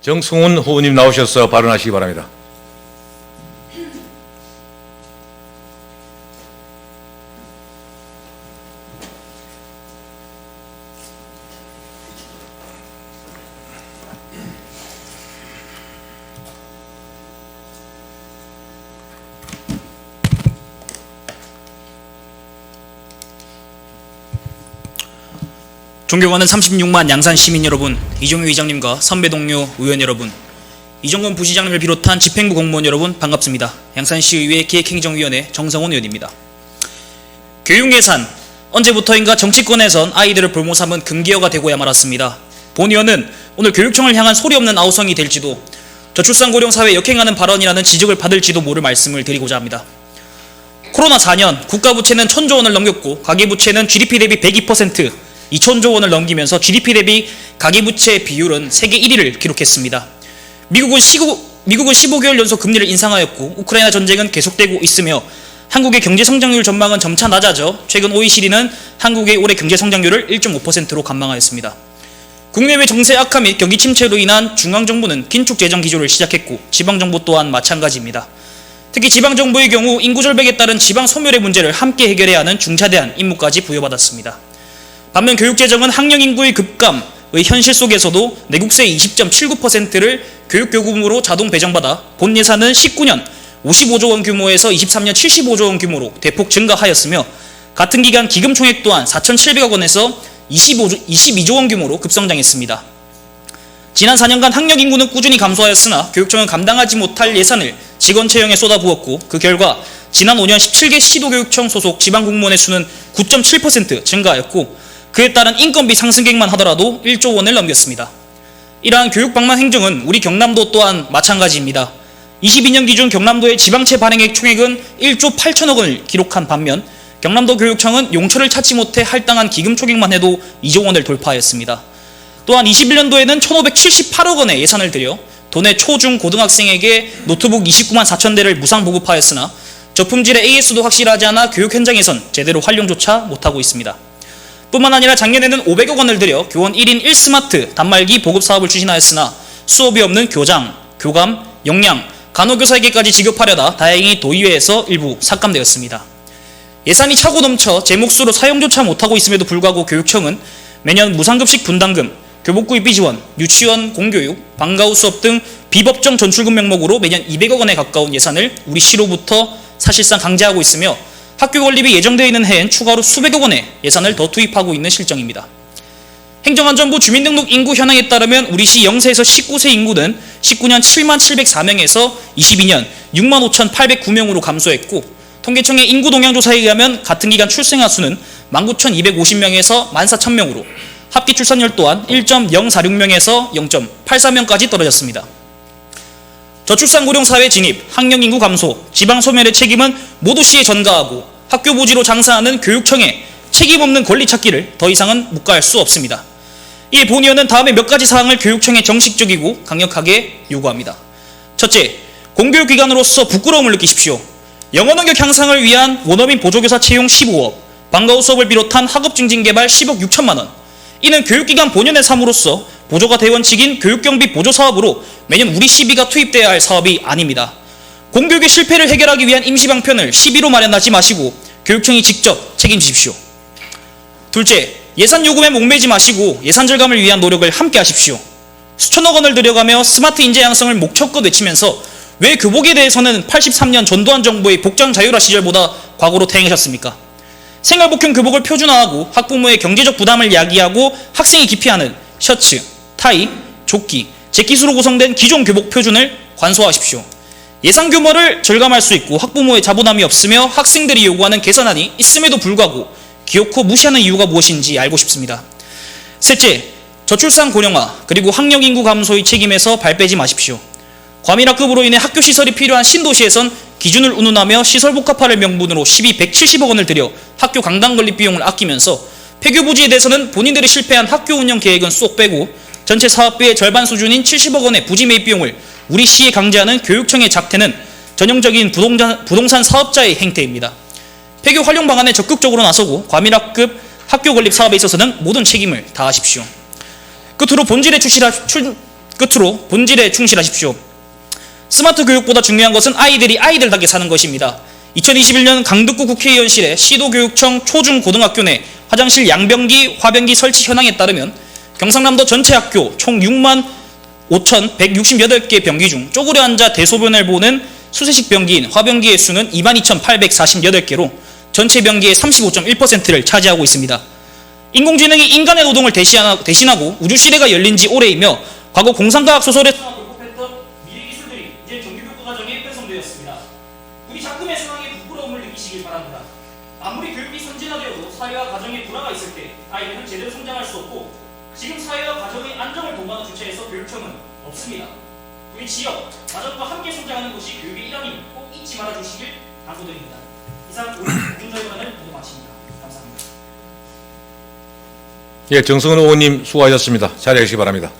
정승훈 후보님 나오셔서 발언하시기 바랍니다. 존경하는 36만 양산 시민 여러분, 이종효 의장님과 선배 동료 의원 여러분, 이정건 부시장님을 비롯한 집행부 공무원 여러분 반갑습니다. 양산시의회 기획행정위원회 정성훈 의원입니다. 교육 예산, 언제부터인가 정치권에선 아이들을 볼모 삼은 금기어가 되고야 말았습니다. 본 의원은 오늘 교육청을 향한 소리 없는 아우성이 될지도 저출산 고령 사회에 역행하는 발언이라는 지적을 받을지도 모를 말씀을 드리고자 합니다. 코로나 4년 국가 부채는 1,000조 원을 넘겼고 가계부채는 GDP 대비 102%, 2,000조 원을 넘기면서 GDP 대비 가계부채 비율은 세계 1위를 기록했습니다. 미국은 15개월 연속 금리를 인상하였고 우크라이나 전쟁은 계속되고 있으며 한국의 경제 성장률 전망은 점차 낮아져 최근 OECD는 한국의 올해 경제 성장률을 1.5%로 감망하였습니다. 국내외 정세 악화 및 경기 침체로 인한 중앙정부는 긴축 재정 기조를 시작했고 지방정부 또한 마찬가지입니다. 특히 지방정부의 경우 인구 절벽에 따른 지방 소멸의 문제를 함께 해결해야 하는 중차대한 임무까지 부여받았습니다. 반면 교육재정은 학령 인구의 급감의 현실 속에서도 내국세의 20.79%를 교육교금으로 자동 배정받아 본 예산은 19년 55조 원 규모에서 23년 75조 원 규모로 대폭 증가하였으며 같은 기간 기금 총액 또한 4,700억 원에서 22조 원 규모로 급성장했습니다. 지난 4년간 학령 인구는 꾸준히 감소하였으나 교육청은 감당하지 못할 예산을 직원 채용에 쏟아부었고 그 결과 지난 5년 17개 시도교육청 소속 지방공무원의 수는 9.7% 증가하였고 그에 따른 인건비 상승액만 하더라도 1조 원을 넘겼습니다. 이러한 교육방만 행정은 우리 경남도 또한 마찬가지입니다. 22년 기준 경남도의 지방채 발행액 총액은 1조 8천억 원을 기록한 반면 경남도 교육청은 용처를 찾지 못해 할당한 기금 총액만 해도 2조 원을 돌파하였습니다. 또한 21년도에는 1,578억 원의 예산을 들여 도내 초, 중, 고등학생에게 노트북 29만 4천 대를 무상 보급하였으나 저품질의 AS도 확실하지 않아 교육 현장에선 제대로 활용조차 못하고 있습니다. 뿐만 아니라 작년에는 500억 원을 들여 교원 1인 1스마트 단말기 보급 사업을 추진하였으나 수업이 없는 교장, 교감, 영양, 간호교사에게까지 지급하려다 다행히 도의회에서 일부 삭감되었습니다. 예산이 차고 넘쳐 제 몫으로 사용조차 못하고 있음에도 불구하고 교육청은 매년 무상급식 분담금, 교복구 입비 지원, 유치원 공교육, 방과후 수업 등 비법정 전출금 명목으로 매년 200억 원에 가까운 예산을 우리 시로부터 사실상 강제하고 있으며 학교 건립이 예정되어 있는 해엔 추가로 수백억 원의 예산을 더 투입하고 있는 실정입니다. 행정안전부 주민등록 인구 현황에 따르면 우리 시 0세에서 19세 인구는 19년 7만 704명에서 22년 6만 5,809명으로 감소했고 통계청의 인구 동향조사에 의하면 같은 기간 출생아 수는 19,250명에서 14,000명으로 합기 출산율 또한 1.046명에서 0.84명까지 떨어졌습니다. 저출산 고령 사회 진입, 학령 인구 감소, 지방 소멸의 책임은 모두 시에 전가하고 학교 부지로 장사하는 교육청의 책임 없는 권리 찾기를 더 이상은 묵과할 수 없습니다. 이에 본 의원은 다음에 몇 가지 사항을 교육청에 정식적이고 강력하게 요구합니다. 첫째, 공교육기관으로서 부끄러움을 느끼십시오. 영어 능력 향상을 위한 원어민 보조교사 채용 15억, 방과후 수업을 비롯한 학업 증진 개발 10억 6천만 원. 이는 교육기관 본연의 사무로서 보조가 대원 측인 교육경비 보조사업으로 매년 우리 시비가 투입돼야 할 사업이 아닙니다. 공교육의 실패를 해결하기 위한 임시방편을 시비로 마련하지 마시고 교육청이 직접 책임지십시오. 둘째, 예산 요금에 목매지 마시고 예산 절감을 위한 노력을 함께 하십시오. 수천억 원을 들여가며 스마트 인재 양성을 목적껏 외치면서 왜 교복에 대해서는 83년 전두환 정부의 복장 자율화 시절보다 과거로 퇴행하셨습니까? 생활복형 교복을 표준화하고 학부모의 경제적 부담을 야기하고 학생이 기피하는 셔츠, 타이, 조끼, 재킷으로 구성된 기존 교복 표준을 관소하십시오. 예산 규모를 절감할 수 있고 학부모의 자부담이 없으며 학생들이 요구하는 개선안이 있음에도 불구하고 기어코 무시하는 이유가 무엇인지 알고 싶습니다. 셋째, 저출산 고령화 그리고 학령 인구 감소의 책임에서 발 빼지 마십시오. 과밀학급으로 인해 학교 시설이 필요한 신도시에선 기준을 운운하며 시설 복합화를 명분으로 시비 170억 원을 들여 학교 강당 건립 비용을 아끼면서 폐교 부지에 대해서는 본인들이 실패한 학교 운영 계획은 쏙 빼고 전체 사업비의 절반 수준인 70억 원의 부지 매입 비용을 우리 시에 강제하는 교육청의 작태는 전형적인 부동산 사업자의 행태입니다. 폐교 활용 방안에 적극적으로 나서고 과밀학급 학교 건립 사업에 있어서는 모든 책임을 다하십시오. 끝으로 본질에 끝으로 본질에 충실하십시오. 스마트 교육보다 중요한 것은 아이들이 아이들답게 사는 것입니다. 2021년 강북구 국회의원실의 시도교육청 초중고등학교 내 화장실 양변기, 화변기 설치 현황에 따르면 경상남도 전체 학교 총 6만 5,168개 변기 중 쪼그려 앉아 대소변을 보는 수세식 변기인 화변기의 수는 22,848개로 전체 변기의 35.1%를 차지하고 있습니다. 인공지능이 인간의 노동을 대신하고 우주시대가 열린 지 오래이며 과거 공상과학 소설에서 언급했던 미래기술들이 이제 정규교과 과정에 편성되었습니다. 우리 작품의 상황에 부끄러움을 느끼시길 바랍니다. 아무리 교육이 선진화되어도 사회와 가정에 불화가 있을 때 아이들은 제대로 성장할 수 없고 지금 사회와 가정의 안정을 도모하는 주체에서 교육청은 없습니다. 우리 지역, 가정과 함께 성장하는 것이 교육의 일환임을 꼭 잊지 말아주시길 당부드립니다. 이상 오늘 공정위원을 모두 마칩니다. 감사합니다. 예, 정성은 의원님 수고하셨습니다. 자리하시기 바랍니다.